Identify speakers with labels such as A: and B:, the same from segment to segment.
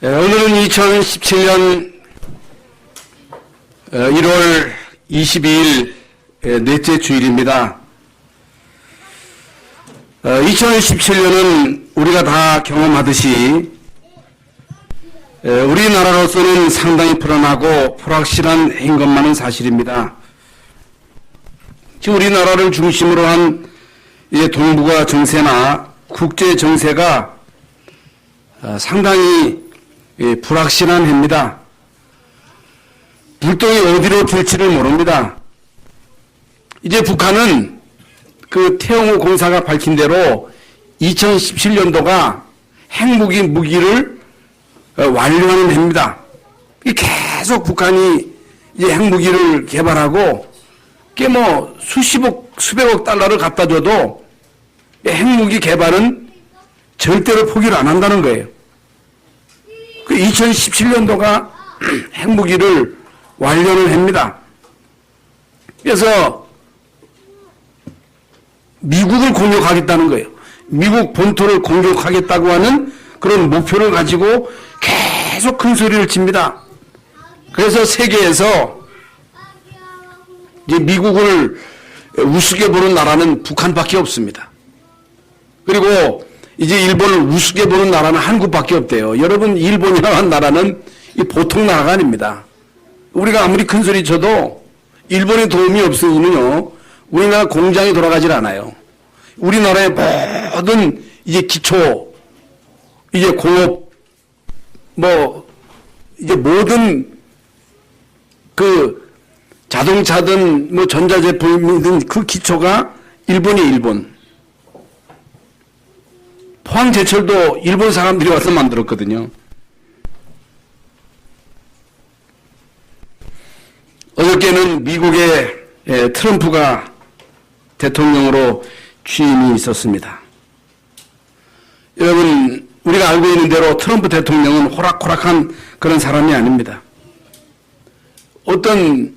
A: 오늘은 2017년 1월 22일 넷째 주일입니다. 2017년은 우리가 다 경험하듯이 우리나라로서는 상당히 불안하고 불확실한 해인 것만은 사실입니다. 지금 우리나라를 중심으로 한 동북아 정세나 국제 정세가 상당히 불확실한 해입니다. 불똥이 어디로 튈지를 모릅니다. 이제 북한은 그 태영호 공사가 밝힌 대로 2017년도가 핵무기 무기를 완료하는 해입니다. 계속 북한이 이제 핵무기를 개발하고 꽤 수백억 달러를 갖다 줘도 핵무기 개발은 절대로 포기를 안 한다는 거예요. 그 2017년도가 핵무기를 완료를 합니다. 그래서 미국을 공격하겠다는 거예요. 미국 본토를 공격하겠다고 하는 그런 목표를 가지고 계속 큰 소리를 칩니다. 그래서 세계에서 이제 미국을 우습게 보는 나라는 북한밖에 없습니다. 그리고 이제 일본을 우습게 보는 나라는 한국밖에 없대요. 여러분, 일본이라는 나라는 보통 나라가 아닙니다. 우리가 아무리 큰 소리 쳐도 일본의 도움이 없으면요, 우리나라 공장이 돌아가질 않아요. 우리나라의 모든 이제 기초, 이제 공업, 이제 모든 그 자동차든 전자제품이든 그 기초가 일본이 일본. 포항제철도 일본 사람들이 와서 만들었거든요. 어저께는 미국의 트럼프가 대통령으로 취임이 있었습니다. 여러분, 우리가 알고 있는 대로 트럼프 대통령은 호락호락한 그런 사람이 아닙니다. 어떤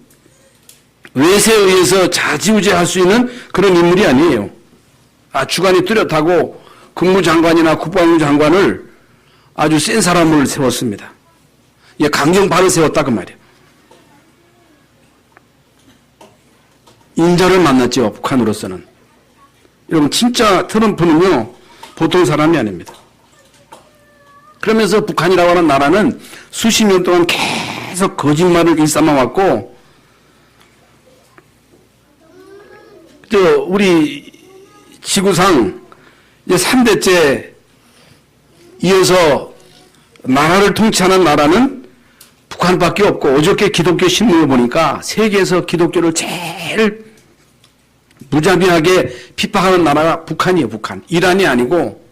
A: 외세에 의해서 좌지우지할 수 있는 그런 인물이 아니에요. 주관이 뚜렷하고 국무장관이나 국방부 장관을 아주 센 사람을 세웠습니다. 강경파를 세웠다 그 말이에요. 인자를 만났죠, 북한으로서는. 여러분, 진짜 트럼프는요, 보통 사람이 아닙니다. 그러면서 북한이라고 하는 나라는 수십 년 동안 계속 거짓말을 일삼아왔고, 우리 지구상 이제 3대째 이어서 나라를 통치하는 나라는 북한밖에 없고, 어저께 기독교 신문을 보니까 세계에서 기독교를 제일 무자비하게 핍박하는 나라가 북한이에요, 북한. 이란이 아니고,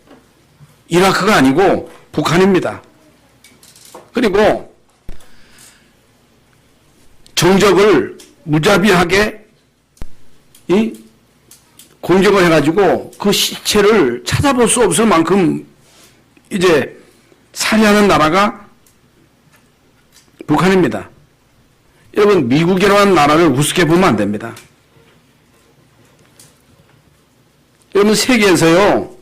A: 이라크가 아니고, 북한입니다. 그리고 정적을 무자비하게 공격을 해가지고 그 시체를 찾아볼 수 없을 만큼 이제 살해하는 나라가 북한입니다. 여러분, 미국이라는 나라를 우습게 보면 안 됩니다. 여러분, 세계에서요,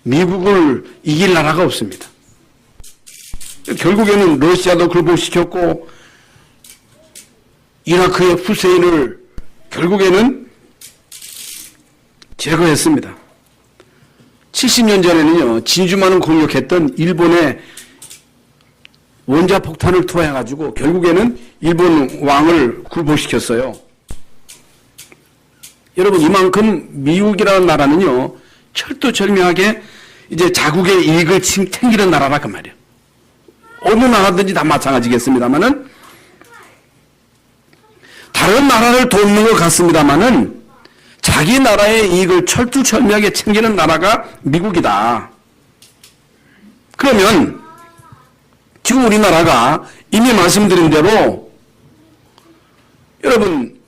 A: 미국을 이길 나라가 없습니다. 결국에는 러시아도 굴복시켰고, 이라크의 후세인을 결국에는 제거했습니다. 70년 전에는요, 진주만을 공격했던 일본의 원자폭탄을 투하해가지고 결국에는 일본 왕을 굴복시켰어요. 여러분, 이만큼 미국이라는 나라는요, 철두철미하게 이제 자국의 이익을 챙기는 나라라 그 말이에요. 어느 나라든지 다 마찬가지겠습니다만은, 다른 나라를 돕는 것 같습니다만은, 자기 나라의 이익을 철두철미하게 챙기는 나라가 미국이다. 그러면 지금 우리나라가 이미 말씀드린 대로 여러분,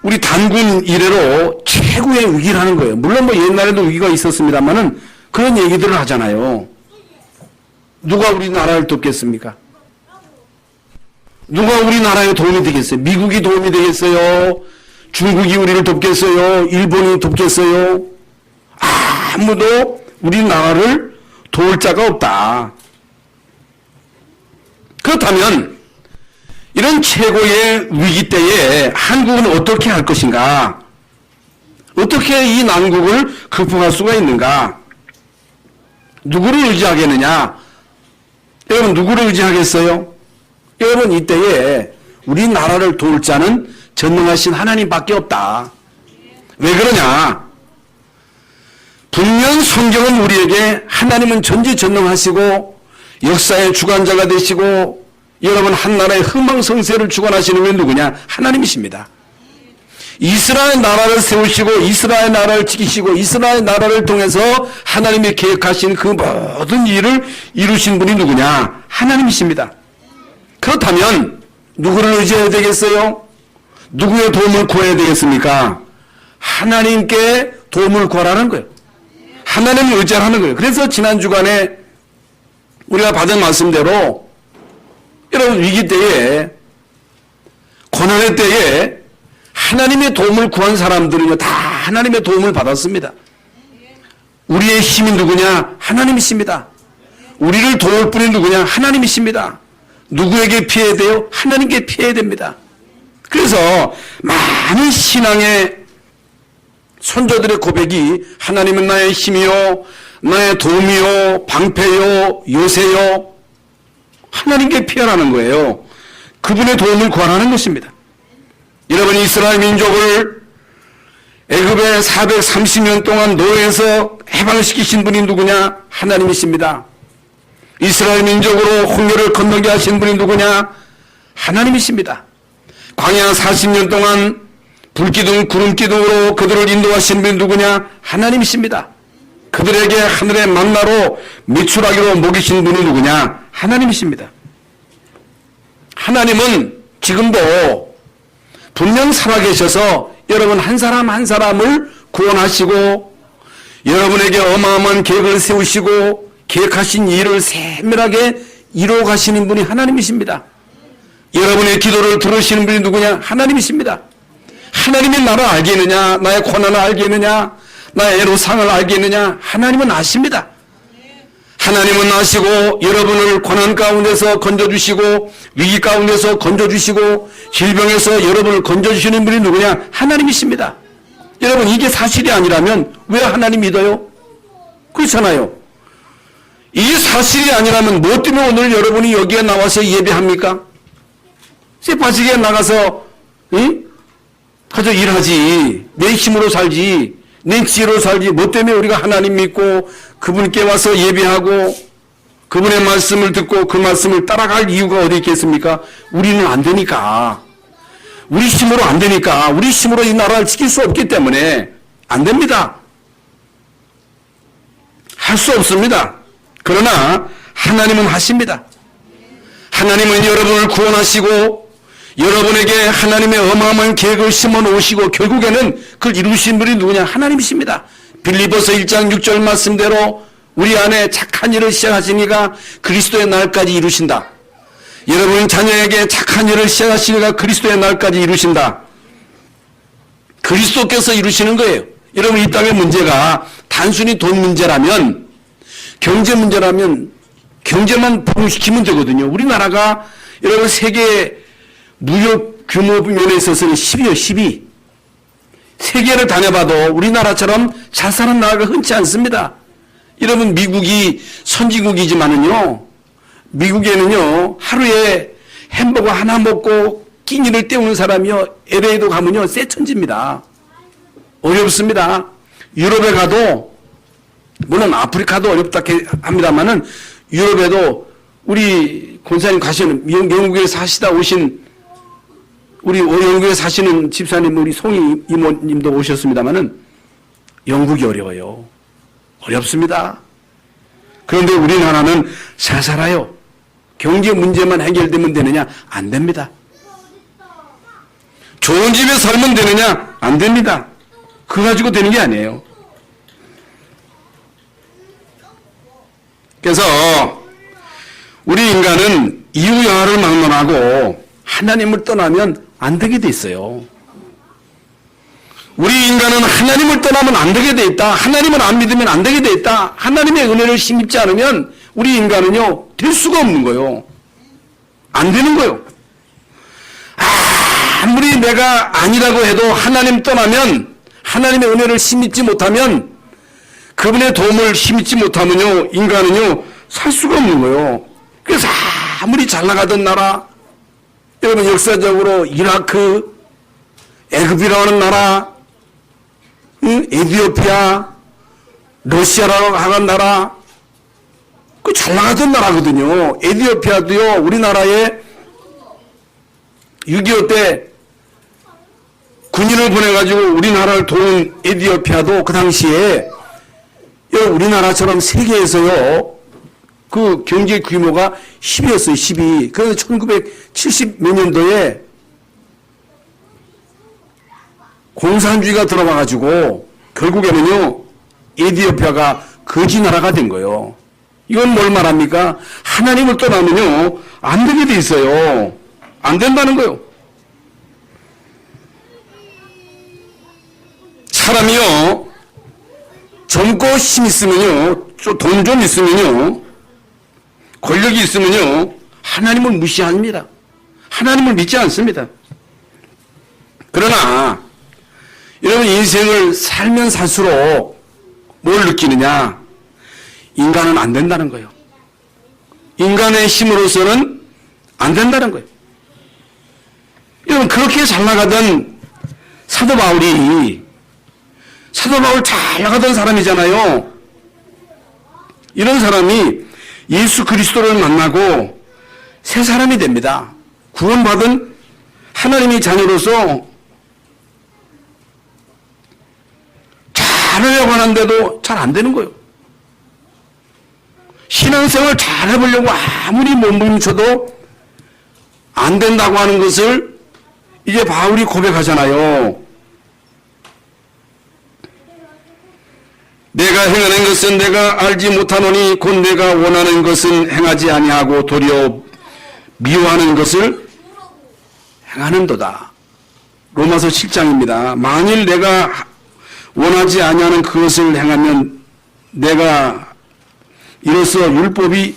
A: 우리 단군 이래로 최고의 위기라는 거예요. 물론 옛날에도 위기가 있었습니다만은 그런 얘기들을 하잖아요. 누가 우리나라를 돕겠습니까? 누가 우리나라에 도움이 되겠어요? 미국이 도움이 되겠어요? 중국이 우리를 돕겠어요? 일본이 돕겠어요? 아무도 우리나라를 도울 자가 없다. 그렇다면 이런 최고의 위기 때에 한국은 어떻게 할 것인가? 어떻게 이 난국을 극복할 수가 있는가? 누구를 의지하겠느냐? 여러분 누구를 의지하겠어요? 여러분 이때에 우리나라를 도울 자는 전능하신 하나님밖에 없다. 왜 그러냐? 분명 성경은 우리에게 하나님은 전지전능하시고 역사의 주관자가 되시고 여러분 한나라의 흥망성쇠를 주관하시는 분 누구냐? 하나님이십니다. 이스라엘 나라를 세우시고 이스라엘 나라를 지키시고 이스라엘 나라를 통해서 하나님이 계획하신 그 모든 일을 이루신 분이 누구냐? 하나님이십니다. 그렇다면 누구를 의지해야 되겠어요? 누구의 도움을 구해야 되겠습니까? 하나님께 도움을 구하라는 거예요. 하나님을 의지하라는 거예요. 그래서 지난 주간에 우리가 받은 말씀대로 여러분 위기 때에 고난의 때에 하나님의 도움을 구한 사람들은요 다 하나님의 도움을 받았습니다. 우리의 힘이 누구냐? 하나님이십니다. 우리를 도울 분이 누구냐? 하나님이십니다. 누구에게 피해야 돼요? 하나님께 피해야 됩니다. 그래서 많은 신앙의 선조들의 고백이 하나님은 나의 힘이요 나의 도움이요 방패요 요새요 하나님께 피하라는 거예요. 그분의 도움을 구하라는 것입니다. 여러분 이스라엘 민족을 애굽에 430년 동안 노예에서 해방시키신 분이 누구냐? 하나님이십니다. 이스라엘 민족으로 홍해를 건너게 하신 분이 누구냐? 하나님이십니다. 광야 40년 동안 불기둥 구름기둥으로 그들을 인도하신 분이 누구냐? 하나님이십니다. 그들에게 하늘의 만나로 미추라기로 먹이신 분이 누구냐? 하나님이십니다. 하나님은 지금도 분명 살아계셔서 여러분 한 사람 한 사람을 구원하시고 여러분에게 어마어마한 계획을 세우시고 계획하신 일을 세밀하게 이루어 가시는 분이 하나님이십니다. 여러분의 기도를 들으시는 분이 누구냐? 하나님이십니다. 하나님이 나를 알겠느냐? 나의 고난을 알겠느냐? 나의 애로상을 알겠느냐? 하나님은 아십니다. 하나님은 아시고 여러분을 고난 가운데서 건져주시고 위기 가운데서 건져주시고 질병에서 여러분을 건져주시는 분이 누구냐? 하나님이십니다. 여러분 이게 사실이 아니라면 왜 하나님 믿어요? 그렇잖아요. 이게 사실이 아니라면 뭐 때문에 오늘 여러분이 여기에 나와서 예배합니까? 쇠파지기에 나가서 가서 일하지 내 힘으로 살지 내 지혜로 살지 뭐 때문에 우리가 하나님 믿고 그분께 와서 예배하고 그분의 말씀을 듣고 그 말씀을 따라갈 이유가 어디 있겠습니까? 우리는 안 되니까 우리 힘으로 안 되니까 우리 힘으로 이 나라를 지킬 수 없기 때문에 안 됩니다. 할 수 없습니다. 그러나 하나님은 하십니다. 하나님은 여러분을 구원하시고 여러분에게 하나님의 어마어마한 계획을 심어 놓으시고 결국에는 그걸 이루신 분이 누구냐? 하나님이십니다. 빌립보서 1장 6절 말씀대로 우리 안에 착한 일을 시작하시니까 그리스도의 날까지 이루신다. 여러분 자녀에게 착한 일을 시작하시니까 그리스도의 날까지 이루신다. 그리스도께서 이루시는 거예요. 여러분 이 땅의 문제가 단순히 돈 문제라면 경제 문제라면 경제만 부흥시키면 되거든요. 우리나라가 여러분 세계 무역 규모 면에 있어서는 10위요 10위. 세계를 다녀봐도 우리나라처럼 잘 사는 나라가 흔치 않습니다. 여러분 미국이 선진국이지만은요. 미국에는요. 하루에 햄버거 하나 먹고 끼니를 때우는 사람이요. LA도 가면요. 쇠천지입니다. 어렵습니다. 유럽에 가도 물론 아프리카도 어렵다 합니다만은 유럽에도 우리 권사님 가시는 영국에 사시다 오신 우리 영국에 사시는 집사님 우리 송이 이모님도 오셨습니다만은 영국이 어려워요. 어렵습니다. 그런데 우리나라는 잘 살아요. 경제 문제만 해결되면 되느냐? 안 됩니다. 좋은 집에 살면 되느냐? 안 됩니다. 그거 가지고 되는 게 아니에요. 그래서 우리 인간은 이유야를 막론하고 하나님을 떠나면 안 되게 돼 있어요. 우리 인간은 하나님을 떠나면 안 되게 돼 있다. 하나님을 안 믿으면 안 되게 돼 있다. 하나님의 은혜를 힘입지 않으면 우리 인간은요 될 수가 없는 거예요. 안 되는 거예요. 아무리 내가 아니라고 해도 하나님 떠나면, 하나님의 은혜를 힘입지 못하면, 그분의 도움을 힘입지 못하면요, 인간은요, 살 수가 없는 거예요. 그래서 아무리 잘 나가던 나라, 여러분 역사적으로 이라크, 애굽이라고 하는 나라, 에티오피아, 러시아라고 하는 나라, 그 잘 나가던 나라거든요. 에티오피아도요, 우리나라에 6.25 때 군인을 보내가지고 우리나라를 도운 에티오피아도 그 당시에 우리나라처럼 세계에서요, 그 경제 규모가 10이었어요, 10이. 그래서 1970 몇 년도에 공산주의가 들어와가지고 결국에는요, 에티오피아가 거지 나라가 된 거예요. 이건 뭘 말합니까? 하나님을 떠나면요, 안 되게 돼 있어요. 안 된다는 거예요. 사람이요, 젊고 힘 있으면요, 돈 좀 있으면요, 권력이 있으면요, 하나님을 무시합니다. 하나님을 믿지 않습니다. 그러나 여러분, 인생을 살면 살수록 뭘 느끼느냐? 인간은 안 된다는 거예요. 인간의 힘으로서는 안 된다는 거예요. 여러분, 그렇게 잘 나가던 사도 바울이, 사도 바울 잘 나가던 사람이잖아요. 이런 사람이 예수 그리스도를 만나고 새 사람이 됩니다. 구원받은 하나님의 자녀로서 잘하려고 하는데도 잘 안 되는 거예요. 신앙생활 잘 해보려고 아무리 몸부림쳐도 안 된다고 하는 것을 이제 바울이 고백하잖아요. 내가 행하는 것은 내가 알지 못하노니 곧 내가 원하는 것은 행하지 아니하고 도리어 미워하는 것을 행하는도다. 로마서 7장입니다. 만일 내가 원하지 아니하는 그것을 행하면 내가 이로써 율법이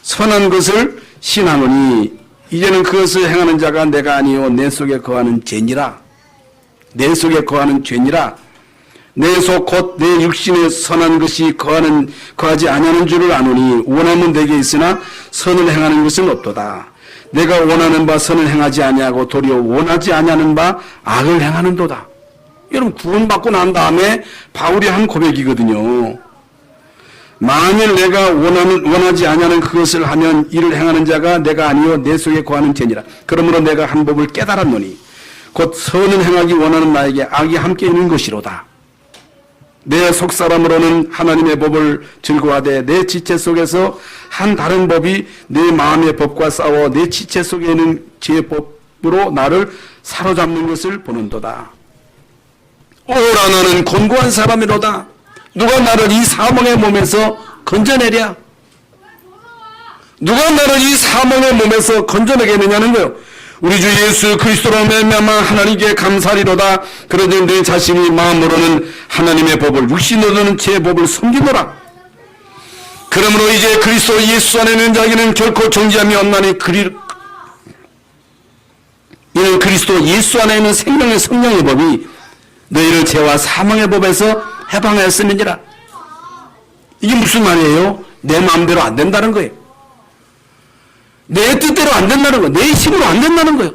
A: 선한 것을 신하노니 이제는 그것을 행하는 자가 내가 아니요 내 속에 거하는 죄니라. 내 속에 거하는 죄니라. 내 속 곧 내 육신에 선한 것이 거하지 아니하는 줄을 아노니 원하면 내게 있으나 선을 행하는 것은 없도다. 내가 원하는 바 선을 행하지 아니하고 도리어 원하지 아니하는 바 악을 행하는도다. 여러분, 구원받고 난 다음에 바울이 한 고백이거든요. 만일 내가 원하지 아니하는 그것을 하면 이를 행하는 자가 내가 아니요 내 속에 거하는 죄니라. 그러므로 내가 한 법을 깨달았노니 곧 선을 행하기 원하는 나에게 악이 함께 있는 것이로다. 내 속사람으로는 하나님의 법을 즐거워하되 내 지체 속에서 한 다른 법이 내 마음의 법과 싸워 내 지체 속에 있는 제 법으로 나를 사로잡는 것을 보는도다. 오라 나는 곤고한 사람이로다. 누가 나를 이 사망의 몸에서 건져내랴? 누가 나를 이 사망의 몸에서 건져내겠느냐는 거예요. 우리 주 예수 그리스도로 말미암아 하나님께 감사리로다. 그러니 내 자신이 마음으로는 하나님의 법을 육신으로는 제 법을 섬기노라. 그러므로 이제 그리스도 예수 안에 있는 자에게는 결코 정죄함이 없나니 이는 그리스도 예수 안에 있는 생명의 성령의 법이 너희를 죄와 사망의 법에서 해방하였음이니라. 이게 무슨 말이에요? 내 마음대로 안 된다는 거예요. 내 뜻대로 안 된다는 거예요. 내 힘으로 안 된다는 거예요.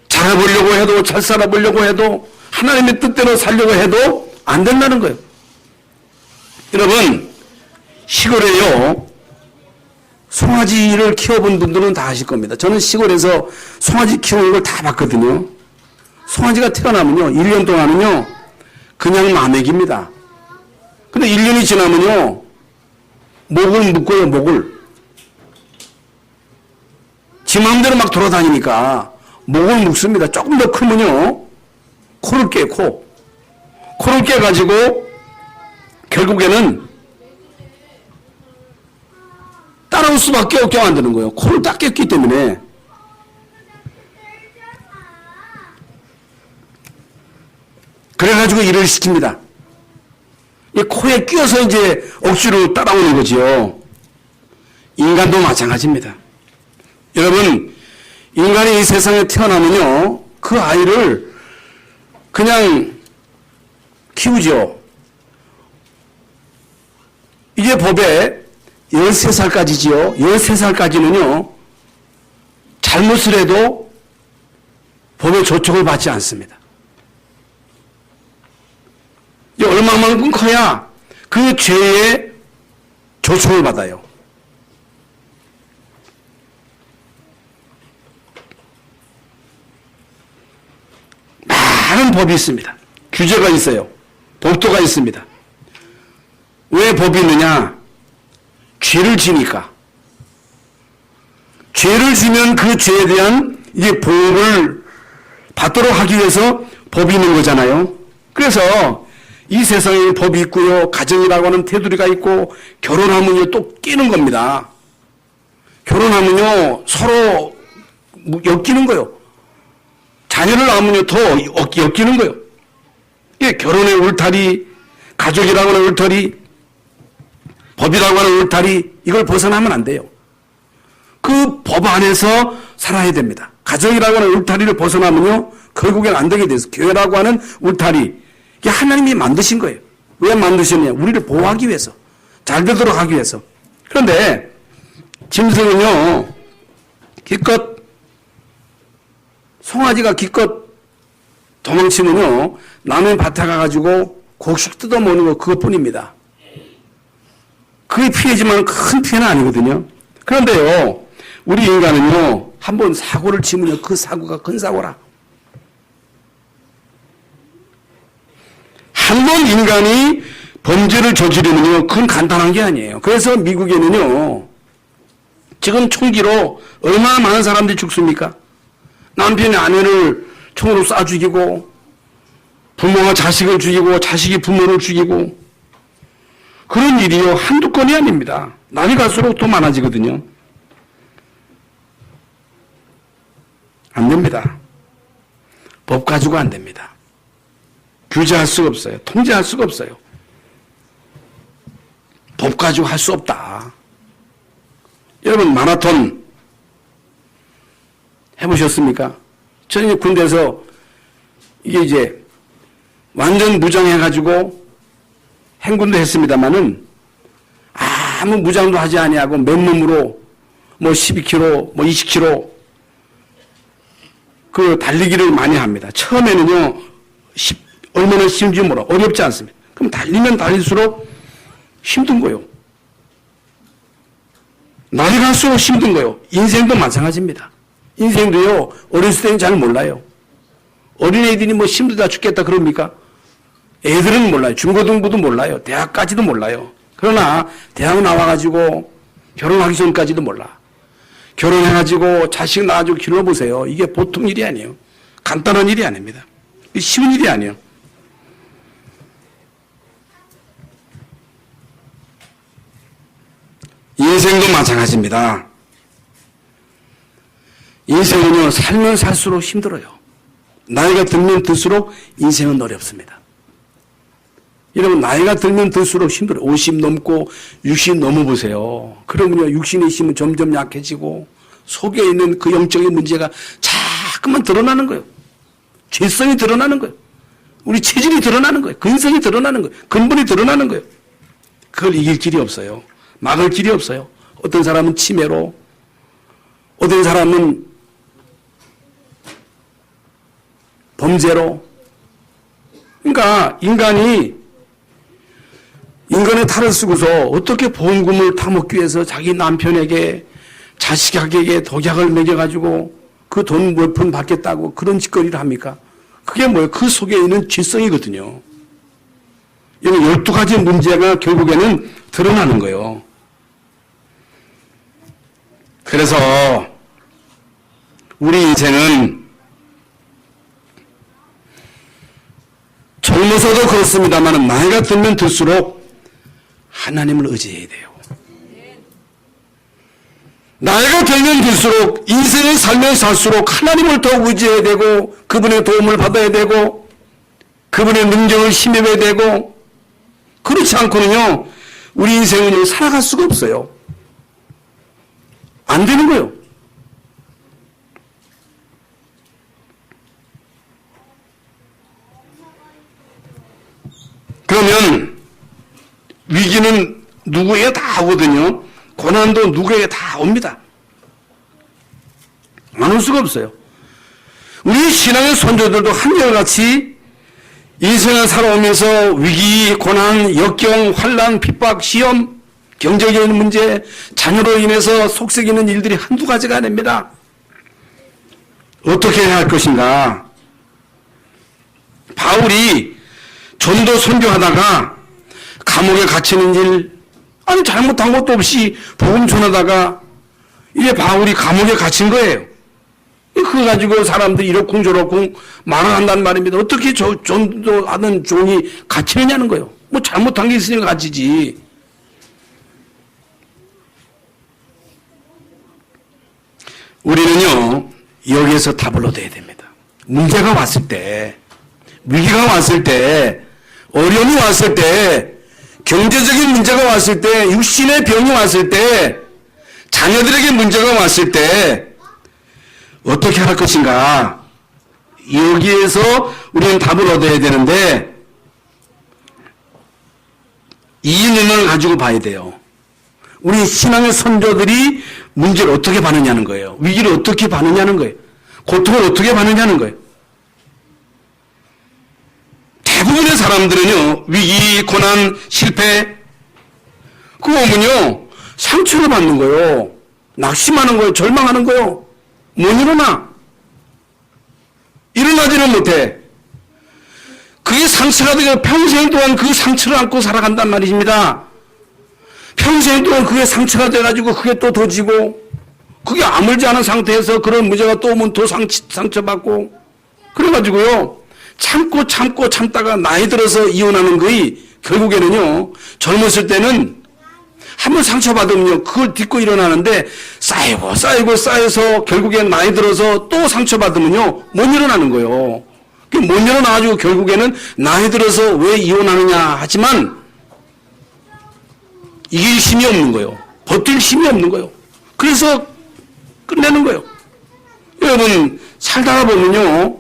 A: 잘해보려고 해도, 잘 살아보려고 해도, 하나님의 뜻대로 살려고 해도 안 된다는 거예요. 여러분, 시골에요, 송아지를 키워본 분들은 다 아실 겁니다. 저는 시골에서 송아지 키우는 걸 다 봤거든요. 송아지가 태어나면요, 1년 동안은요, 그냥 마맥입니다. 근데 1년이 지나면요, 목을 묶어요, 목을. 지 마음대로 막 돌아다니니까 목을 묶습니다. 조금 더 크면요, 코를 깨, 코를 깨가지고 결국에는 따라올 수밖에 없게 만드는 거예요. 코를 딱 깼기 때문에. 그래가지고 일을 시킵니다. 이 코에 끼어서 이제 억지로 따라오는 거지요. 인간도 마찬가지입니다. 여러분, 인간이 이 세상에 태어나면요, 그 아이를 그냥 키우죠. 이게 법에 13살까지지요. 13살까지는요, 잘못을 해도 법의 조촉을 받지 않습니다. 얼마만큼 커야 그 죄의 조촉을 받아요. 많은 법이 있습니다. 규제가 있어요. 법도가 있습니다. 왜 법이 있느냐? 죄를 지니까. 죄를 지면 그 죄에 대한 이제 보호를 받도록 하기 위해서 법이 있는 거잖아요. 그래서 이 세상에 법이 있고요. 가정이라고 하는 테두리가 있고, 결혼하면요 또 끼는 겁니다. 결혼하면요 서로 엮이는 거예요. 자녀를 낳으면요 더 엮이는 거예요. 이게 결혼의 울타리, 가족이라고 하는 울타리, 법이라고 하는 울타리, 이걸 벗어나면 안 돼요. 그 법 안에서 살아야 됩니다. 가정이라고 하는 울타리를 벗어나면요 결국엔 안 되게 돼서 교회라고 하는 울타리, 이게 하나님이 만드신 거예요. 왜 만드셨냐? 우리를 보호하기 위해서, 잘 되도록 하기 위해서. 그런데 짐승은요 기껏, 송아지가 기껏 도망치면요 남의 밭에 가가지고 곡식 뜯어먹는 거 그것뿐입니다. 그게 피해지만 큰 피해는 아니거든요. 그런데요 우리 인간은요 한번 사고를 치면요 그 사고가 큰 사고라. 한 번 인간이 범죄를 저지르면요 그건 간단한 게 아니에요. 그래서 미국에는요 지금 총기로 얼마나 많은 사람들이 죽습니까? 남편이 아내를 총으로 쏴 죽이고, 부모가 자식을 죽이고, 자식이 부모를 죽이고, 그런 일이요 한두 건이 아닙니다. 날이 갈수록 더 많아지거든요. 안 됩니다. 법 가지고 안 됩니다. 규제할 수가 없어요. 통제할 수가 없어요. 법 가지고 할 수 없다. 여러분 마라톤 해보셨습니까? 저는 군대에서 이게 이제 완전 무장해가지고 행군도 했습니다만은 아무 무장도 하지 아니하고 맨몸으로 뭐 12km, 뭐 20km 그 달리기를 많이 합니다. 처음에는요 얼마나 쉬운지 몰라. 어렵지 않습니다. 그럼 달리면 달릴수록 힘든 거예요. 날이 갈수록 힘든 거예요. 인생도 마찬가지입니다. 인생도요 어렸을 때는 잘 몰라요. 어린애들이 뭐 힘들다 죽겠다 그럽니까? 애들은 몰라요. 중고등부도 몰라요. 대학까지도 몰라요. 그러나 대학 나와가지고 결혼하기 전까지도 몰라. 결혼해가지고 자식 낳아주고 길러보세요. 이게 보통 일이 아니에요. 간단한 일이 아닙니다. 쉬운 일이 아니에요. 인생도 마찬가지입니다. 인생은요 살면 살수록 힘들어요. 나이가 들면 들수록 인생은 어렵습니다. 여러분 나이가 들면 들수록 힘들어요. 50 넘고 60 넘어보세요. 그러면요 육신의 힘은 점점 약해지고 속에 있는 그 영적인 문제가 자꾸만 드러나는 거예요. 죄성이 드러나는 거예요. 우리 체질이 드러나는 거예요. 근성이 드러나는 거예요. 근본이 드러나는 거예요. 그걸 이길 길이 없어요. 막을 길이 없어요. 어떤 사람은 치매로, 어떤 사람은 범죄로. 그러니까 인간의 탈을 쓰고서 어떻게 보험금을 타먹기 위해서 자기 남편에게, 자식에게 독약을 먹여가지고 그 돈 몇 푼 받겠다고 그런 짓거리를 합니까? 그게 뭐예요? 그 속에 있는 죄성이거든요. 이런 12가지 문제가 결국에는 드러나는 거예요. 그래서 우리 인생은 젊어서도 그렇습니다만 나이가 들면 들수록 하나님을 의지해야 돼요. 나이가 들면 들수록 인생을 살면 살수록 하나님을 더 의지해야 되고 그분의 도움을 받아야 되고 그분의 능력을 힘입어야 되고 그렇지 않고는요 우리 인생은 살아갈 수가 없어요. 안 되는 거예요. 누구에게 다 오거든요. 고난도 누구에게 다 옵니다. 안 올 수가 없어요. 우리 신앙의 선조들도 한결같이 인생을 살아오면서 위기, 고난, 역경, 환난, 핍박, 시험, 경제적인 문제, 자녀로 인해서 속썩이는 일들이 한두 가지가 아닙니다. 어떻게 해야 할 것인가? 바울이 전도 선교하다가 감옥에 갇히는 일, 아니 잘못한 것도 없이 복음 전하다가 이제 바울이 감옥에 갇힌 거예요. 그거 가지고 사람들이 이러쿵저러쿵 말을 한다는 말입니다. 어떻게 전도하는 종이 갇히느냐는 거예요. 뭐 잘못한 게 있으니까 갇히지. 우리는요, 여기에서 답을 얻어야 됩니다. 문제가 왔을 때, 위기가 왔을 때, 어려움이 왔을 때, 경제적인 문제가 왔을 때, 육신의 병이 왔을 때, 자녀들에게 문제가 왔을 때, 어떻게 할 것인가? 여기에서 우리는 답을 얻어야 되는데, 이 눈을 가지고 봐야 돼요. 우리 신앙의 선조들이 문제를 어떻게 받느냐는 거예요. 위기를 어떻게 받느냐는 거예요. 고통을 어떻게 받느냐는 거예요. 대부분의 사람들은요, 위기, 고난, 실패, 그거 오면요, 상처를 받는 거예요. 낙심하는 거예요. 절망하는 거예요. 못 일어나. 일어나지는 못해. 그게 상처가 되고 평생 동안 그 상처를 안고 살아간단 말입니다. 평생 동안 그게 상처가 돼가지고 그게 또 더 지고, 그게 아물지 않은 상태에서 그런 문제가 또 오면 더 상처받고, 그래가지고요, 참다가 나이 들어서 이혼하는 거이 결국에는요, 젊었을 때는 한번 상처받으면요, 그걸 딛고 일어나는데 쌓여서 결국엔 나이 들어서 또 상처받으면요, 못 일어나는 거예요. 못 일어나가지고 결국에는 나이 들어서 왜 이혼하느냐 하지만 이길 힘이 없는 거예요. 버틸 힘이 없는 거예요. 그래서 끝내는 거예요. 여러분, 살다가 보면요,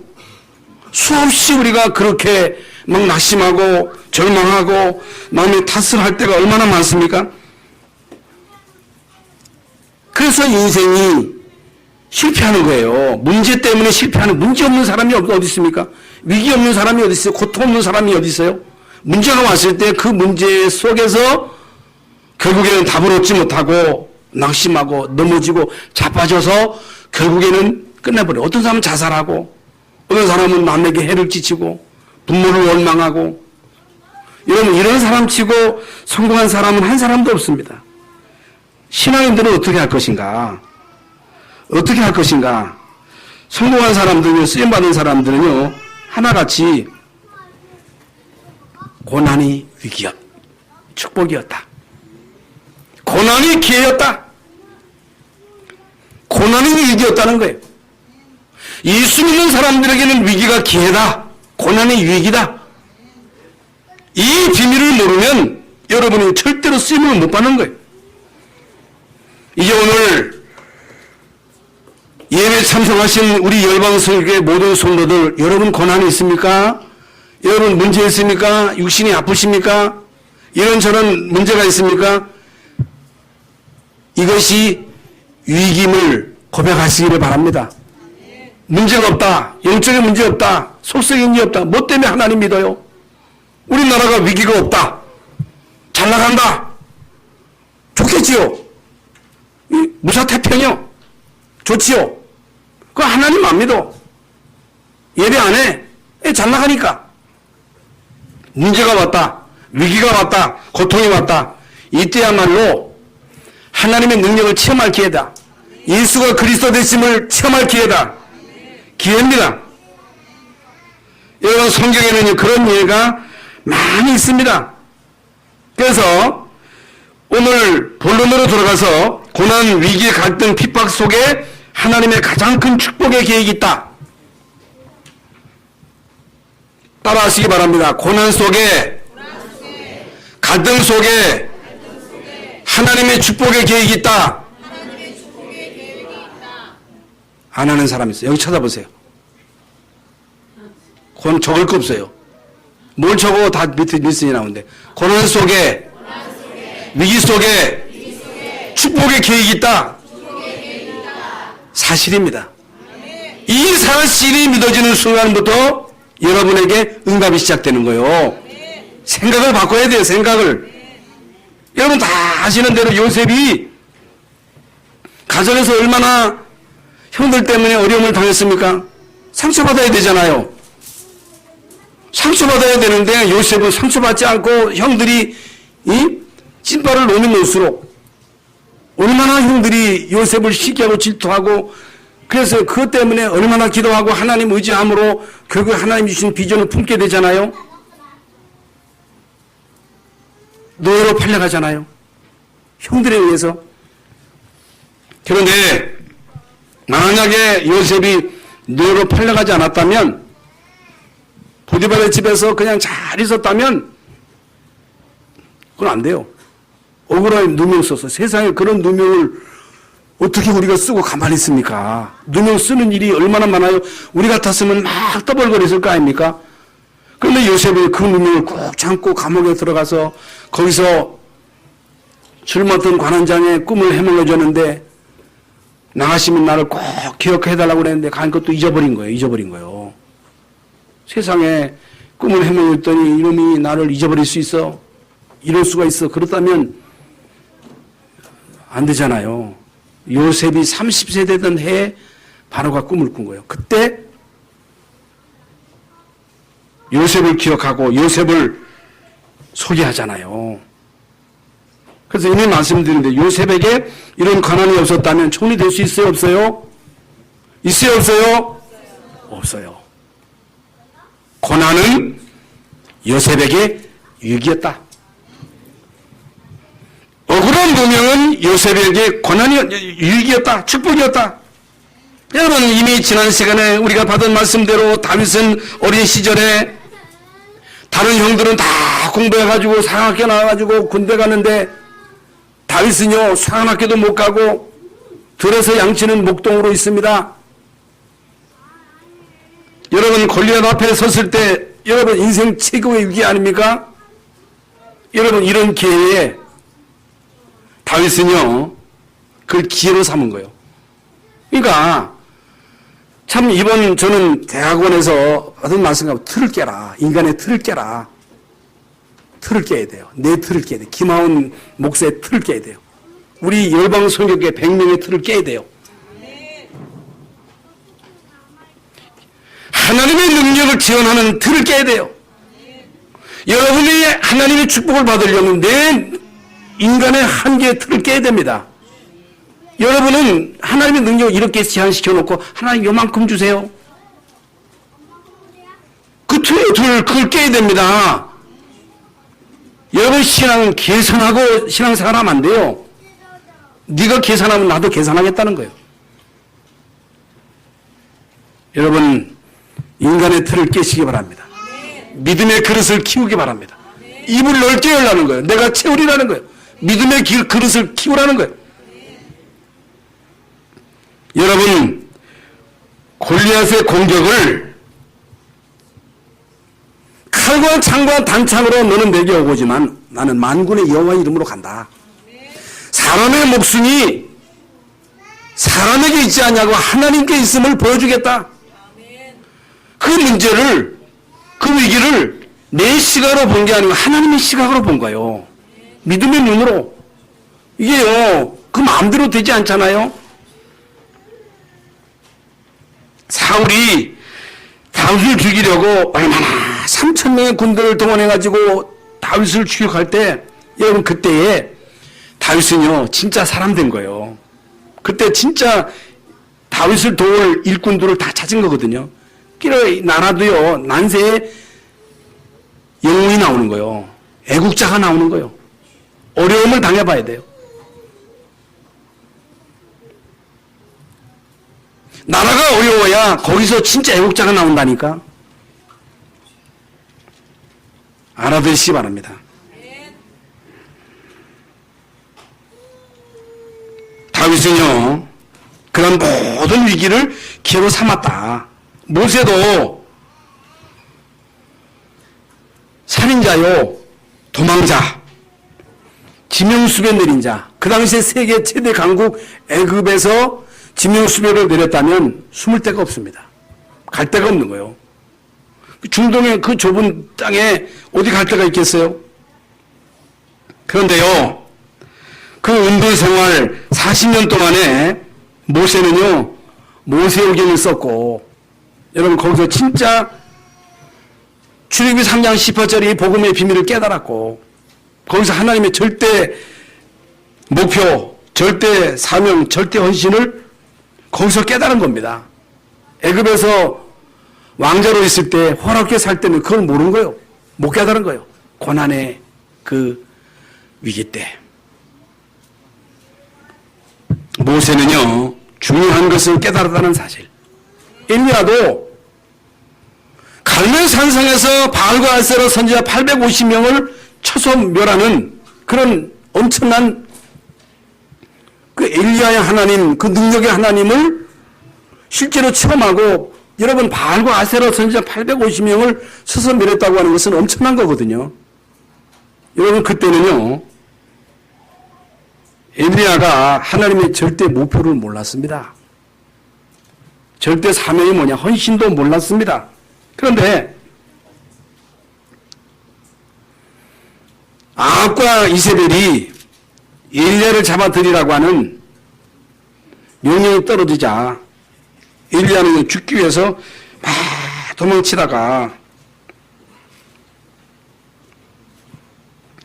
A: 수없이 우리가 그렇게 막 낙심하고 절망하고 마음에 탓을 할 때가 얼마나 많습니까? 그래서 인생이 실패하는 거예요. 문제 때문에 실패하는, 문제 없는 사람이 어디 있습니까? 위기 없는 사람이 어디 있어요? 고통 없는 사람이 어디 있어요? 문제가 왔을 때 그 문제 속에서 결국에는 답을 얻지 못하고 낙심하고 넘어지고 자빠져서 결국에는 끝내버려요. 어떤 사람은 자살하고, 어떤 사람은 남에게 해를 끼치고 부모를 원망하고. 여러분, 이런 사람 치고 성공한 사람은 한 사람도 없습니다. 신앙인들은 어떻게 할 것인가? 어떻게 할 것인가? 성공한 사람들은요, 쓰임받은 사람들은요, 하나같이 고난이 위기였, 축복이었다. 고난이 기회였다. 고난이 위기였다는 거예요. 예수 믿는 사람들에게는 위기가 기회다. 고난이 위기다. 이 비밀을 모르면 여러분이 절대로 쓰임을 못 받는 거예요. 이제 오늘 예배 참석하신 우리 열방설교의 모든 성도들, 여러분 고난이 있습니까? 여러분 문제 있습니까? 육신이 아프십니까? 이런저런 문제가 있습니까? 이것이 위기임을 고백하시기를 바랍니다. 문제가 없다. 영적인 문제 없다. 속성인 일 없다. 뭐 때문에 하나님 믿어요? 우리나라가 위기가 없다. 잘 나간다. 좋겠지요. 무사태평이요. 좋지요. 그거 하나님 안 믿어. 예배 안 해. 잘 나가니까. 문제가 왔다. 위기가 왔다. 고통이 왔다. 이때야말로 하나님의 능력을 체험할 기회다. 예수가 그리스도 되심을 체험할 기회다. 기회입니다. 여러분, 성경에는 그런 예가 많이 있습니다. 그래서 오늘 본론으로 돌아가서 고난, 위기, 갈등, 핍박 속에 하나님의 가장 큰 축복의 계획이 있다. 따라하시기 바랍니다. 고난 속에, 갈등 속에 하나님의 축복의 계획이 있다. 안 하는 사람 있어요. 여기 쳐다보세요. 그건 적을 거 없어요. 뭘 적어 다 밑에 밀선이 나오는데. 고난 속에 위기 속에 축복의 계획이 있다. 사실입니다. 이 사실이 믿어지는 순간부터 여러분에게 응답이 시작되는 거예요. 생각을 바꿔야 돼요. 생각을. 여러분 다 아시는 대로 요셉이 가정에서 얼마나 형들 때문에 어려움을 당했습니까? 상처받아야 되잖아요. 상처받아야 되는데 요셉은 상처받지 않고 형들이 찐발을 놓으면 놓을수록 얼마나 형들이 요셉을 시기하고 질투하고 그래서 그것 때문에 얼마나 기도하고 하나님 의지함으로 결국 하나님 주신 비전을 품게 되잖아요. 노예로 팔려가잖아요. 형들에 의해서. 그런데 만약에 요셉이 노예로 팔려가지 않았다면 보디발의 집에서 그냥 잘 있었다면 그건 안 돼요. 억울하게 누명 써서 세상에 그런 누명을 어떻게 우리가 쓰고 가만히 있습니까? 누명 쓰는 일이 얼마나 많아요. 우리 같았으면 막 떠벌거렸을 거 아닙니까? 그런데 요셉이 그 누명을 꼭 참고 감옥에 들어가서 거기서 술 맡은 관원장의 꿈을 해몽해줬는데 나가시면 나를 꼭 기억해달라고 그랬는데 간 것도 잊어버린 거예요. 세상에 꿈을 해몽했더니 이놈이 나를 잊어버릴 수 있어? 이럴 수가 있어? 그렇다면 안 되잖아요. 요셉이 30세 되던 해에 바로가 꿈을 꾼 거예요. 그때 요셉을 기억하고 요셉을 소개하잖아요. 그래서 이미 말씀드렸는데 요셉에게 이런 권한이 없었다면 총리 될 수 있어요? 없어요? 있어요? 없어요? 없어요. 고난은 요셉에게 유익이었다. 억울한 누명은 요셉에게 고난이 유익이었다. 축복이었다. 여러분 이미 지난 시간에 우리가 받은 말씀대로 다윗은 어린 시절에 다른 형들은 다 공부해가지고 상학교 나와가지고 군대 가는데 다윗은요 상학교도 못 가고 들에서 양치는 목동으로 있습니다. 여러분 골리앗 앞에 섰을 때 여러분 인생 최고의 위기 아닙니까? 여러분 이런 기회에 다윗은요 그걸 기회로 삼은 거예요. 그러니까 참 이번 저는 대학원에서 어떤 말씀하고 틀을 깨라. 인간의 틀을 깨라. 틀을 깨야 돼요. 내 틀을 깨야 돼요. 김하온 목사의 틀을 깨야 돼요. 우리 열방 성교계 100명의 틀을 깨야 돼요. 하나님의 능력을 지원하는 틀을 깨야 돼요. 여러분이 하나님의 축복을 받으려면 내 인간의 한계의 틀을 깨야 됩니다. 여러분은 하나님의 능력을 이렇게 제한시켜 놓고 하나님 요만큼 주세요. 그 틀을 그걸 깨야 됩니다. 여러분 신앙은 계산하고 신앙생활 하면 안 돼요. 네가 계산하면 나도 계산하겠다는 거예요. 여러분 인간의 틀을 깨시기 바랍니다. 믿음의 그릇을 키우기 바랍니다. 입을 넓게 열라는 거예요. 내가 채우리라는 거예요. 믿음의 그릇을 키우라는 거예요. 여러분 골리앗의 공격을 칼과 창과 단창으로 너는 내게 오고지만 나는 만군의 여호와 이름으로 간다. 사람의 목숨이 사람에게 있지 않냐고 하나님께 있음을 보여주겠다. 그 문제를 그 위기를 내 시각으로 본 게 아니고 하나님의 시각으로 본 거예요. 믿음의 눈으로. 이게요 그 마음대로 되지 않잖아요. 사울이 다윗을 죽이려고 얼마나 3,000명의 군대를 동원해가지고 다윗을 추격할 때 여러분 그때에 다윗은요 진짜 사람 된 거예요. 그때 진짜 다윗을 도울 일꾼들을 다 찾은 거거든요. 그래 나라도요 난세에 영웅이 나오는 거예요. 애국자가 나오는 거예요. 어려움을 당해봐야 돼요. 나라가 어려워야 거기서 진짜 애국자가 나온다니까. 알아두시기 바랍니다. 다윗은요 그런 모든 위기를 기회로 삼았다. 모세도 살인자요 도망자 지명수배 내린 자, 그 당시에 세계 최대 강국 애굽에서 지명수배를 내렸다면 숨을 데가 없습니다. 갈 데가 없는 거예요. 중동의 그 좁은 땅에 어디 갈 데가 있겠어요? 그런데요, 그 은둔 생활 40년 동안에 모세는요, 모세오경을 썼고, 여러분 거기서 진짜 출애굽기 3장 10절이 복음의 비밀을 깨달았고, 거기서 하나님의 절대 목표, 절대 사명, 절대 헌신을 거기서 깨달은 겁니다. 애굽에서 왕자로 있을 때, 호락하게 살 때는 그걸 모르는 거예요. 못 깨달은 거예요. 고난의 그 위기 때. 모세는요, 중요한 것을 깨달았다는 사실. 엘리야도 갈멜 산성에서 바알과 아세라 선지자 850명을 쳐서 멸하는 그런 엄청난 그 엘리야의 하나님, 그 능력의 하나님을 실제로 체험하고, 여러분 바알과 아세라 선지자 850명을 쳐서 멸했다고 하는 것은 엄청난 거거든요. 여러분 그때는요, 엘리야가 하나님의 절대 목표를 몰랐습니다. 절대 사명이 뭐냐, 헌신도 몰랐습니다. 그런데 아합과 이세벨이 엘리야를 잡아들이라고 하는 명령이 떨어지자 엘리야는 죽기 위해서 막 도망치다가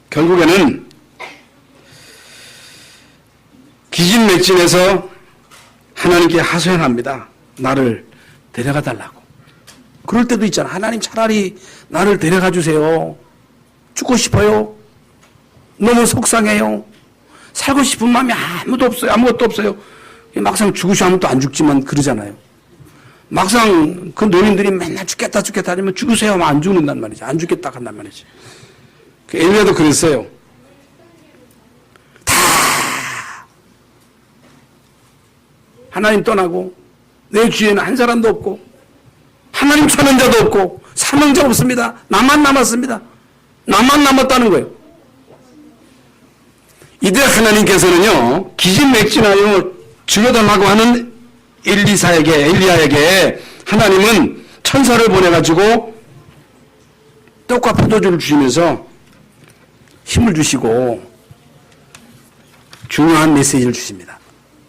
A: 결국에는 기진맥진해서 하나님께 하소연합니다. 나를 데려가 달라고. 그럴 때도 있잖아. 하나님 차라리 나를 데려가 주세요. 죽고 싶어요. 너무 속상해요. 살고 싶은 마음이 아무도 없어요. 아무것도 없어요. 막상 죽으시면 아무도 안 죽지만 그러잖아요. 막상 그 노인들이 맨날 죽겠다 하면 죽으세요 하면 안 죽는단 말이지. 안 죽겠다 한단 말이지. 그 엘리야도 그랬어요. 다 하나님 떠나고 내 주위에는 한 사람도 없고 하나님 찾는 자도 없고 사명자 없습니다. 나만 남았습니다. 나만 남았다는 거예요. 이때 하나님께서는요, 기진맥진하여 죽여달라고 하는 엘리야에게 하나님은 천사를 보내가지고 떡과 포도주를 주시면서 힘을 주시고 중요한 메시지를 주십니다.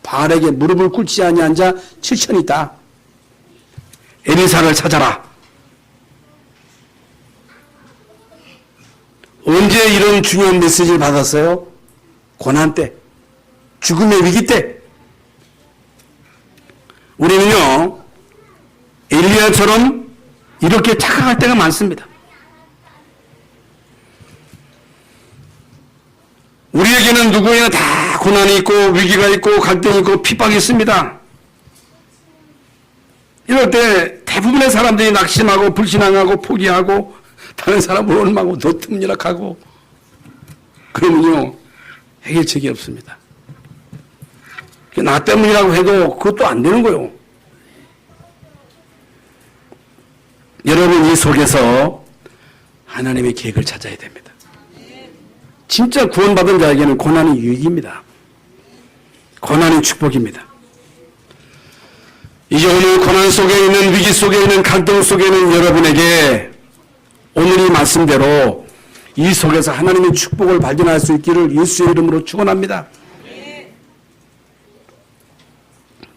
A: 바알에게 무릎을 꿇지 아니한 자 7천이 있다. 엘리사를 찾아라. 언제 이런 중요한 메시지를 받았어요? 고난 때, 죽음의 위기 때. 우리는요, 엘리야처럼 이렇게 착각할 때가 많습니다. 우리에게는 누구에나 다 고난이 있고 위기가 있고 갈등이 있고 핍박이 있습니다. 이럴 때 대부분의 사람들이 낙심하고 불신앙하고 포기하고 다른 사람을 원망하고 노tum연락하고 그러면요, 해결책이 없습니다. 나 때문이라고 해도 그것도 안 되는 거예요. 여러분 이 속에서 하나님의 계획을 찾아야 됩니다. 진짜 구원받은 자에게는 고난이 유익입니다. 고난이 축복입니다. 이제 오늘 고난 속에 있는, 위기 속에 있는, 갈등 속에 있는 여러분에게 오늘 이 말씀대로 이 속에서 하나님의 축복을 발견할 수 있기를 예수의 이름으로 축원합니다.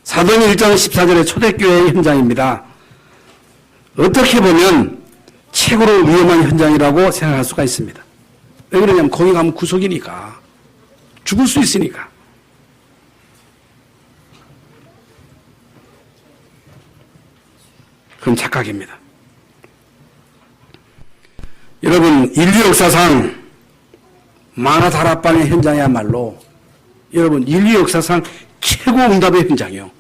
A: 사도행 1장 14절의 초대교회의 현장입니다. 어떻게 보면 최고로 위험한 현장이라고 생각할 수가 있습니다. 왜 그러냐면 거기 가면 구속이니까, 죽을 수 있으니까. 그건 착각입니다. 여러분 인류 역사상 만화다락방의 현장이야말로 여러분 인류 역사상 최고 응답의 현장이요.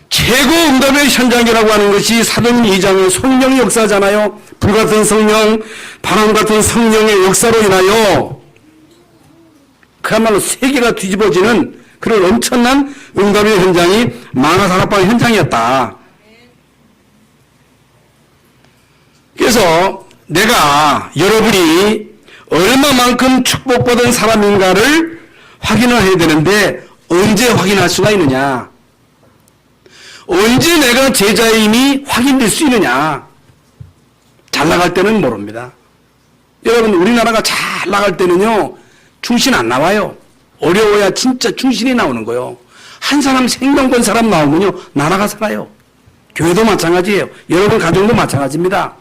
A: 최고 응답의 현장이라고 하는 것이 사도행 2장의 성령 역사잖아요. 불같은 성령, 바람같은 성령의 역사로 인하여 그야말로 세계가 뒤집어지는 그런 엄청난 응답의 현장이 만화다락방 현장이었다. 그래서 내가 여러분이 얼마만큼 축복받은 사람인가를 확인을 해야 되는데 언제 확인할 수가 있느냐? 언제 내가 제자임이 확인될 수 있느냐? 잘 나갈 때는 모릅니다. 여러분, 우리나라가 잘 나갈 때는요, 충신 안 나와요. 어려워야 진짜 충신이 나오는 거예요. 한 사람 생명 건 사람 나오면요, 나라가 살아요. 교회도 마찬가지예요. 여러분 가정도 마찬가지입니다.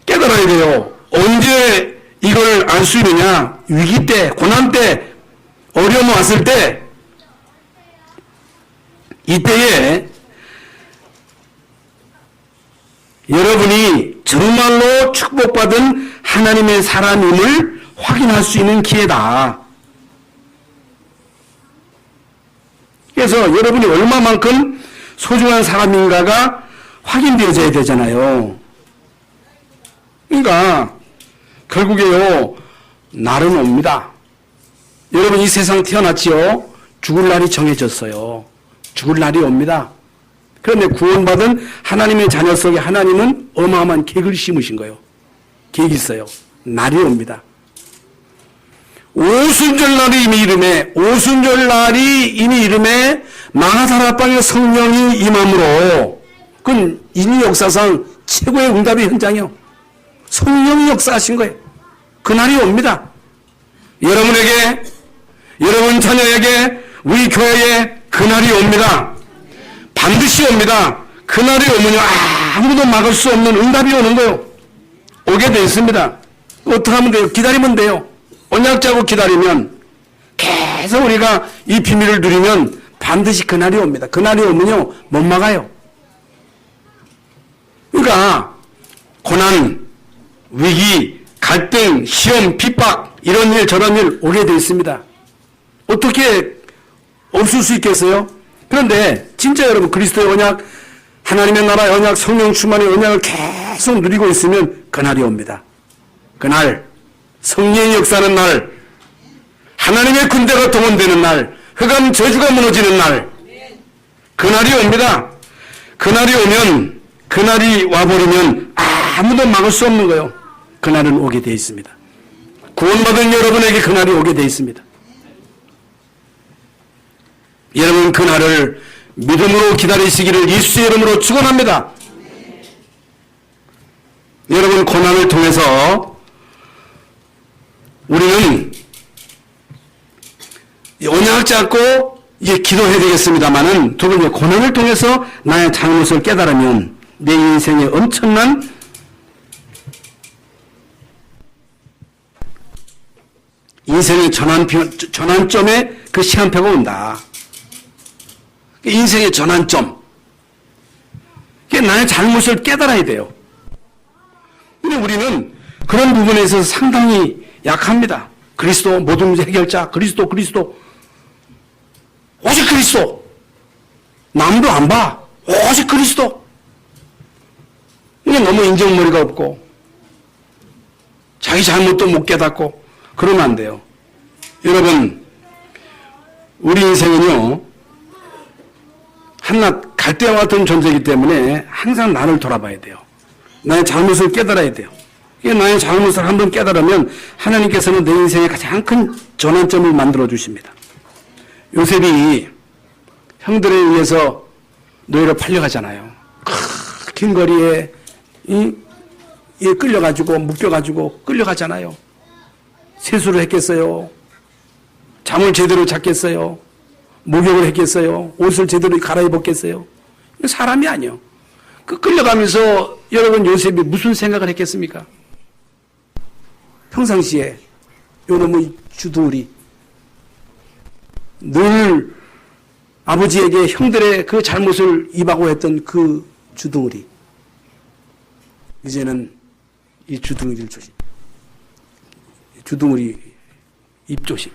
A: 깨달아야 돼요. 언제 이걸 알 수 있느냐? 위기 때, 고난 때, 어려움 왔을 때, 이때에 여러분이 정말로 축복받은 하나님의 사람임을 확인할 수 있는 기회다. 그래서 여러분이 얼마만큼 소중한 사람인가가 확인되어져야 되잖아요. 그러니까 결국에요, 날은 옵니다. 여러분 이 세상 태어났지요. 죽을 날이 정해졌어요. 죽을 날이 옵니다. 그런데 구원받은 하나님의 자녀 속에 하나님은 어마어마한 계획을 심으신 거예요. 계획이 있어요. 날이 옵니다. 오순절 날이 이미 이름에, 오순절 날이 이미 이름에 마가다락방에 성령이 임함으로, 그건 인류 역사상 최고의 응답의 현장이요. 성령이 역사하신 거예요. 그날이 옵니다. 여러분에게, 여러분 자녀에게, 우리 교회에 그날이 옵니다. 반드시 옵니다. 그날이 오면요, 아무도 막을 수 없는 응답이 오는 거예요. 오게 되어 있습니다. 어떻게 하면 돼요? 기다리면 돼요. 언약 잡고 기다리면, 계속 우리가 이 비밀을 누리면 반드시 그날이 옵니다. 그날이 오면요, 못 막아요. 그러니까 고난, 위기, 갈등, 시험, 핍박, 이런 일 저런 일 오게 되어 있습니다. 어떻게 없을 수 있겠어요? 그런데 진짜 여러분 그리스도의 언약, 하나님의 나라의 언약, 성령 충만의 언약을 계속 누리고 있으면 그날이 옵니다. 그날, 성령의 역사하는 날, 하나님의 군대가 동원되는 날, 흑암 저주가 무너지는 날, 그날이 옵니다. 그날이 오면, 그날이 와버리면 아무도 막을 수 없는 거예요. 그날은 오게 되어 있습니다. 구원받은 여러분에게 그날이 오게 되어 있습니다. 여러분 그날을 믿음으로 기다리시기를 예수의 이름으로 축원합니다. 여러분 고난을 통해서 우리는 언약 잡고 이제 기도해야 되겠습니다만은 두 번째 고난을 통해서 나의 잘못을 깨달으면 내 인생에 엄청난 인생의 전환점에 그 시간표가 온다. 인생의 전환점. 나의 잘못을 깨달아야 돼요. 근데 우리는 그런 부분에 있어서 상당히 약합니다. 그리스도 모든 문제 해결자, 그리스도. 오직 그리스도. 남도 안 봐. 오직 그리스도. 이게 너무 인정머리가 없고, 자기 잘못도 못 깨닫고, 그러면 안 돼요. 여러분, 우리 인생은요, 한낱 갈대와 같은 존재이기 때문에 항상 나를 돌아봐야 돼요. 나의 잘못을 깨달아야 돼요. 나의 잘못을 한번 깨달으면 하나님께서는 내 인생에 가장 큰 전환점을 만들어 주십니다. 요셉이 형들에 의해서 노예로 팔려가잖아요. 긴 거리에 끌려가지고 묶여가지고 끌려가잖아요. 세수를 했겠어요? 잠을 제대로 잤겠어요? 목욕을 했겠어요? 옷을 제대로 갈아입었겠어요? 사람이 아니요. 그 끌려가면서 여러분 요셉이 무슨 생각을 했겠습니까? 평상시에 요놈의 주둥우리 늘 아버지에게 형들의 그 잘못을 입하고 했던 그 주둥우리 이제는 이 주둥우리를 조심. 주둥우리 입조심.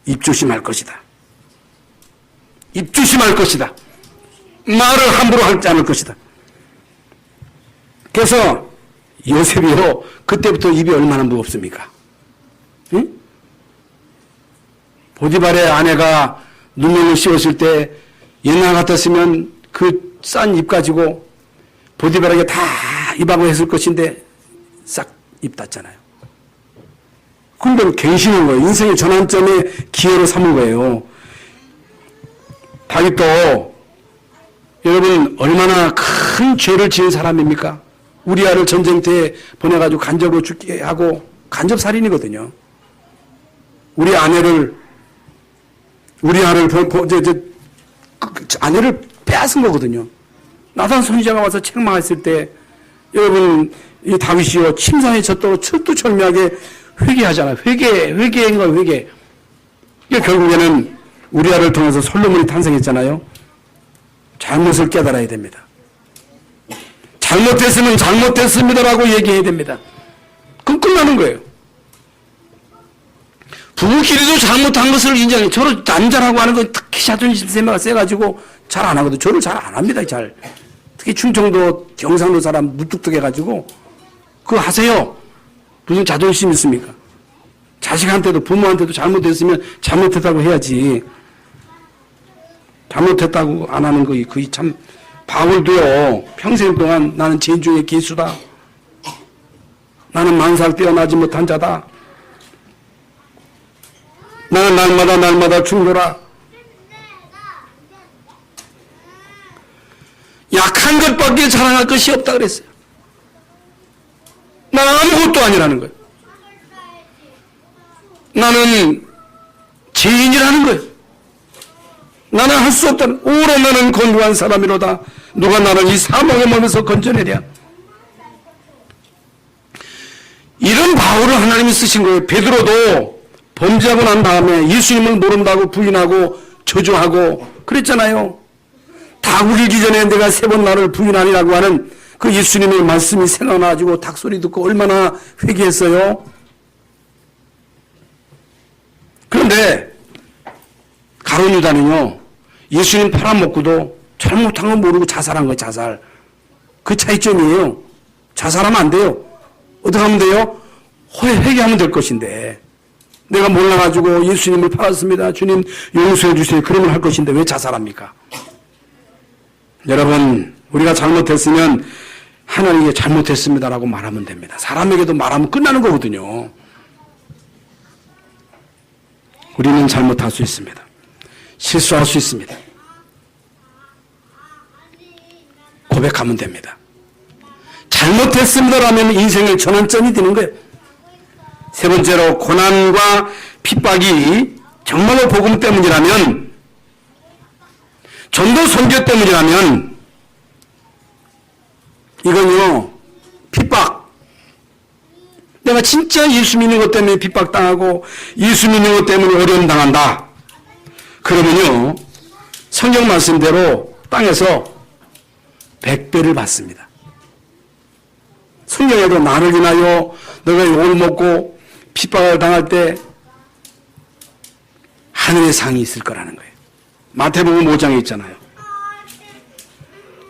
A: 입조심할 것이다. 입조심할 것이다. 말을 함부로 하지 않을 것이다. 그래서 요셉이요, 그때부터 입이 얼마나 무겁습니까? 응? 보디발의 아내가 누명을 씌웠을 때 옛날 같았으면 그 싼 입 가지고 보디발에게 다 입하고 했을 것인데 싹 입닫잖아요. 그건 갱신한 거예요. 인생의 전환점의 기회로 삼은 거예요. 다윗도 여러분 얼마나 큰 죄를 지은 사람입니까? 우리아를 전쟁터에 보내가지고 간접으로 죽게 하고 간접살인이거든요. 우리아를 아내를 빼앗은 거거든요. 나단 선지자가 와서 책망했을 때 여러분 이 다윗이요 침상에 젖도록 철두철미하게 회개하잖아요. 회개인 거 회개. 이게 결국에는 우리아를 통해서 솔로몬이 탄생했잖아요. 잘못을 깨달아야 됩니다. 잘못했으면 잘못했습니다라고 얘기해야 됩니다. 그럼 끝나는 거예요. 부부끼리도 잘못한 것을 인정해. 저를 남자라고 하는 건 특히 자존심 세매가 세가지고 잘 안 하거든요. 저를 잘 안 합니다. 잘. 특히 충청도 경상도 사람 무뚝뚝해가지고 그거 하세요. 무슨 자존심 있습니까? 자식한테도 부모한테도 잘못했으면 잘못했다고 해야지. 잘못했다고 안 하는 거 그게 참 바울도요. 평생 동안 나는 죄인 중에 괴수다. 나는 만살 뛰어나지 못한 자다. 나는 날마다 충돌하. 약한 것밖에 자랑할 것이 없다 그랬어요. 나는 아무것도 아니라는 거예요. 나는 죄인이라는 거예요. 나는 할 수 없다. 오래 나는 건강한 사람이로다. 누가 나를 이 사망의 몸에서 건져내랴. 이런 바울을 하나님이 쓰신 거예요. 베드로도 범죄하고 난 다음에 예수님을 모른다고 부인하고 저주하고 그랬잖아요. 다 울기 전에 내가 3번 나를 부인하리라고 하는 그 예수님의 말씀이 생각나가지고 닭소리 듣고 얼마나 회개했어요. 그런데 가룟 유다는요. 예수님 팔아먹고도 잘못한 건 모르고 자살한 거예요. 자살. 그 차이점이에요. 자살하면 안 돼요. 어떻게 하면 돼요? 회개하면 될 것인데 내가 몰라가지고 예수님을 팔았습니다. 주님 용서해 주세요. 그러면 할 것인데 왜 자살합니까? 여러분 우리가 잘못했으면 하나님께 잘못했습니다라고 말하면 됩니다. 사람에게도 말하면 끝나는 거거든요. 우리는 잘못할 수 있습니다. 실수할 수 있습니다. 고백하면 됩니다. 잘못했습니다라면 인생의 전환점이 되는 거예요. 세 번째로 고난과 핍박이 정말로 복음 때문이라면 전도 선교 때문이라면 이건요 핍박 내가 진짜 예수 믿는 것 때문에 핍박당하고 예수 믿는 것 때문에 어려움 당한다. 그러면요 성경 말씀대로 땅에서 100배를 받습니다. 성경에도 나를 인하여 너가 욕을 먹고 핍박을 당할 때 하늘의 상이 있을 거라는 거예요. 마태복음 5장에 있잖아요.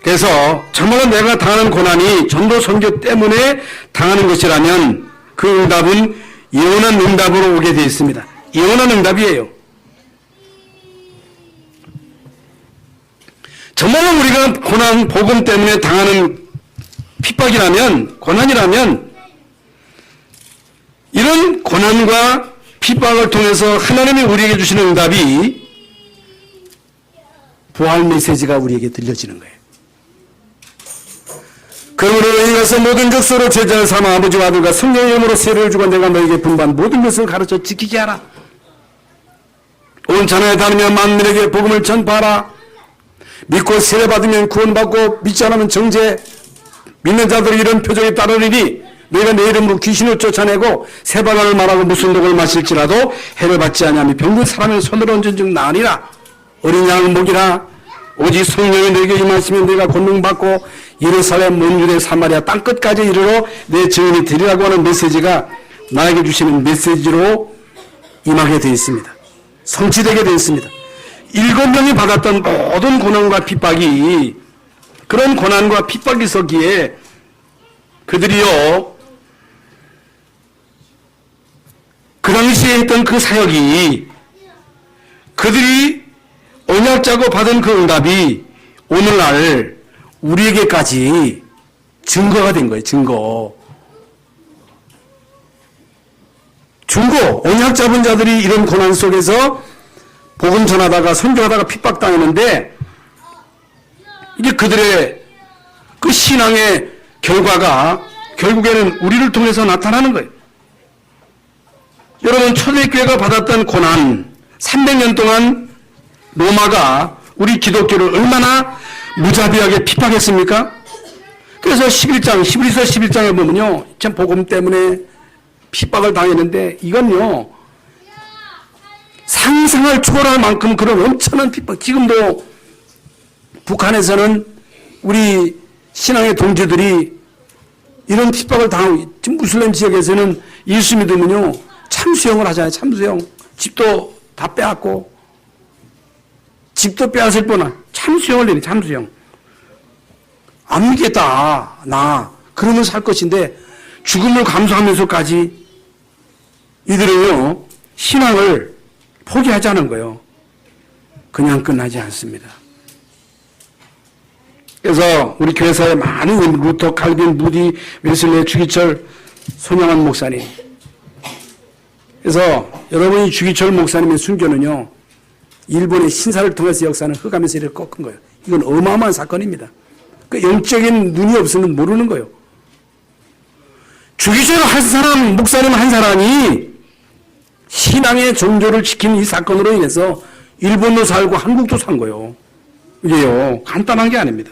A: 그래서 정말로 내가 당하는 고난이 전도 선교 때문에 당하는 것이라면 그 응답은 예언한 응답으로 오게 되어 있습니다. 예언한 응답이에요. 정말로 우리가 고난, 복음 때문에 당하는 핍박이라면, 고난이라면 이런 고난과 핍박을 통해서 하나님이 우리에게 주시는 응답이 부활 메시지가 우리에게 들려지는 거예요. 그러므로 너희 가서 모든 족속으로 제자를 삼아 아버지와 아들과 성령의 이름으로 세례를 주고 내가 너에게 분반 모든 것을 가르쳐 지키게 하라. 온 자나에 다니며 만민에게 복음을 전파하라. 믿고 세례받으면 구원받고 믿지 않으면 정죄. 믿는 자들이 이런 표적에 따르리니 너희가 내 이름으로 귀신을 쫓아내고 새바람을 말하고 무슨 독을 마실지라도 해를 받지 아니하며 병든 사람의 손으로 얹은 즉 나으리라. 어린 양을 먹이라. 오직 성령이 너에게 임하시면 너희가 권능받고 예루살렘 온 유대 사마리아 땅끝까지 이르러 내 증인이 되리라고 하는 메시지가 나에게 주시는 메시지로 임하게 되어 있습니다. 성취되게 되어 있습니다. 7명이 받았던 모든 고난과 핍박이 그런 고난과 핍박이 있었기에 그들이요 그 당시에 했던 그 사역이 그들이 언약 짜고 받은 그 응답이 오늘날 우리에게까지 증거가 된 거예요. 증거. 중고, 언약 잡은 자들이 이런 고난 속에서 복음 전하다가 선교하다가 핍박당했는데 이게 그들의 그 신앙의 결과가 결국에는 우리를 통해서 나타나는 거예요. 여러분, 초대교회가 받았던 고난, 300년 동안 로마가 우리 기독교를 얼마나 무자비하게 핍박했습니까? 그래서 11장, 히브리서 11장에 보면요, 참 복음 때문에 핍박을 당했는데 이건요, 상상을 초월할 만큼 그런 엄청난 핍박, 지금도 북한에서는 우리 신앙의 동지들이 이런 핍박을 당하고, 지금 무슬림 지역에서는 예수 믿으면요, 참수형을 하잖아요. 참수형. 집도 다 빼앗고, 집도 빼앗을 뻔한 참수형을 내리, 참수형. 안 믿겠다, 나. 그러면 살 것인데, 죽음을 감수하면서까지 이들은요, 신앙을 포기하지 않은 거예요. 그냥 끝나지 않습니다. 그래서 우리 교회사에 많은 루터, 칼빈, 무디, 웨슬레, 주기철, 손영환 목사님. 그래서 여러분이 주기철 목사님의 순교는요, 일본의 신사를 통해서 역사는 흑암의 세력을 꺾은 거예요. 이건 어마어마한 사건입니다. 그 영적인 눈이 없으면 모르는 거예요. 주기철 한 사람, 목사님 한 사람이 신앙의 정조를 지킨 이 사건으로 인해서 일본도 살고 한국도 산 거예요. 이게요, 간단한 게 아닙니다.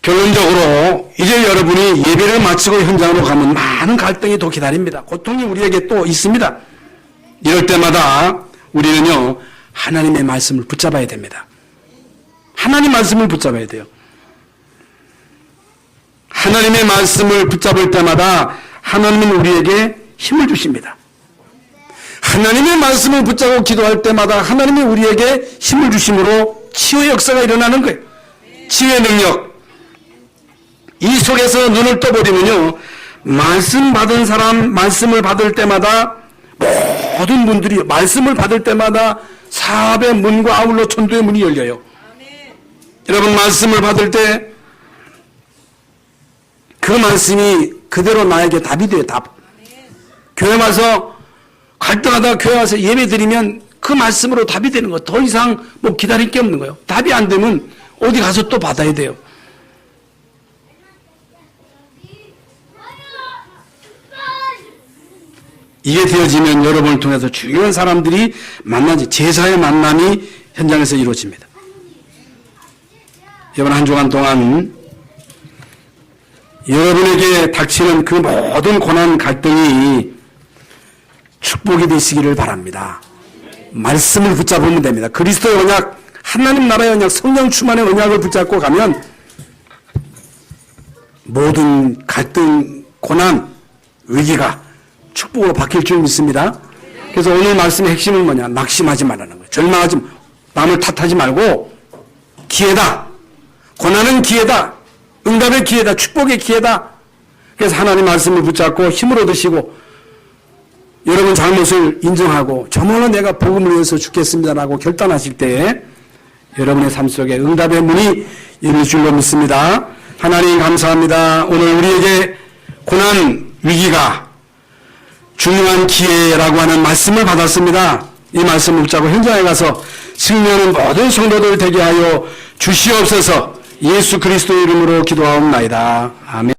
A: 결론적으로 이제 여러분이 예배를 마치고 현장으로 가면 많은 갈등이 또 기다립니다. 고통이 우리에게 또 있습니다. 이럴 때마다 우리는요, 하나님의 말씀을 붙잡아야 됩니다. 하나님 말씀을 붙잡아야 돼요. 하나님의 말씀을 붙잡을 때마다 하나님은 우리에게 힘을 주십니다. 하나님의 말씀을 붙잡고 기도할 때마다 하나님이 우리에게 힘을 주심으로 치유의 역사가 일어나는 거예요. 치유의 능력. 이 속에서 눈을 떠버리면요, 말씀 받은 사람, 말씀을 받을 때마다 모든 분들이 말씀을 받을 때마다 사업의 문과 아울러 천도의 문이 열려요. 여러분, 말씀을 받을 때 그 말씀이 그대로 나에게 답이 돼요. 답. 교회 와서 갈등하다가 교회 와서 예배 드리면 그 말씀으로 답이 되는 거예요. 더 이상 뭐 기다릴 게 없는 거예요. 답이 안 되면 어디 가서 또 받아야 돼요. 이게 되어지면 여러분을 통해서 중요한 사람들이 만나지, 제사의 만남이 현장에서 이루어집니다. 이번 한 주간 동안 여러분에게 닥치는 그 모든 고난, 갈등이 축복이 되시기를 바랍니다. 말씀을 붙잡으면 됩니다. 그리스도의 언약, 하나님 나라의 언약, 성령 충만의 언약을 붙잡고 가면 모든 갈등, 고난, 위기가 축복으로 바뀔 줄 믿습니다. 그래서 오늘 말씀의 핵심은 뭐냐? 낙심하지 말라는 거예요. 절망하지, 남을 탓하지 말고 기회다. 고난은 기회다. 응답의 기회다. 축복의 기회다. 그래서 하나님 말씀을 붙잡고 힘을 얻으시고 여러분 잘못을 인정하고 정말로 내가 복음을 위해서 죽겠습니다라고 결단하실 때에 여러분의 삶 속에 응답의 문이 열릴 줄로 믿습니다. 하나님 감사합니다. 오늘 우리에게 고난, 위기가 중요한 기회라고 하는 말씀을 받았습니다. 이 말씀을 붙잡고 현장에 가서 승리하는 모든 성도들 되게 하여 주시옵소서. 예수 그리스도의 이름으로 기도하옵나이다. 아멘.